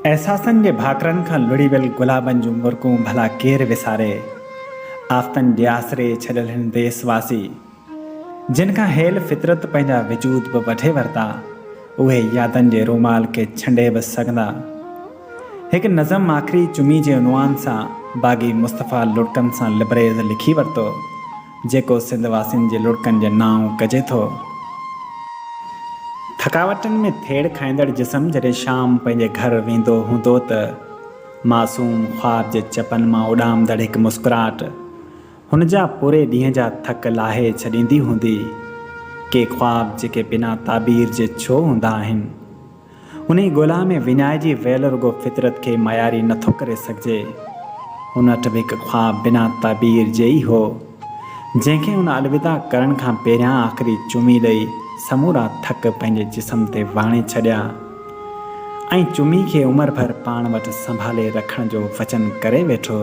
एहसासनि जे भाकरनि खां लुड़ी वियल गुलाबनि जूं मुर्गूं भला केरु विसारे। आफ़तनि जे आसिरे छॾियल हिन देशवासी जिन खां हेल फितरत पंहिंजा वजूद बि वठे वरिता, उहे यादनि जे रूमाल खे छंडे बि सघंदा। हिकु नज़म आख़िरी चुमी जे उनवान सां बाग़ी मुस्तफ़ा लुड़कनि सां लिबरेज़ लिखी वरितो, जेको सिंधवासियुनि जे लुड़कनि जे नाव कजे थो। थकावटनि में थेड़ खाईंदड़ जिस्म जॾहिं शाम पंहिंजे घर वेंदो हूंदो त मासूम ख़्वाब जे चपनि मां उॾामदड़ हिकु मुस्कुराहट हुन जा पूरे ॾींहं जा थक लाहे छॾींदी हूंदी। के ख़्वाब जेके बिना ताबीर जे छो हूंदा आहिनि, उन ई ॻोल्हा में विञाइजी वियल रुगो फितरत खे मयारी नथो करे सघिजे। हुन वटि बि हिकु ख़्वाब बिना ताबीर जे ई हो, जंहिंखे हुन अलविदा करण खां पहिरियां आख़िरी चुमी ॾेई समूरा थक पंहिंजे जिस्म ते वाणे छॾिया ऐं चुमी खे उमिरि भर पाण वटि संभाले रखण जो वचन करे वेठो।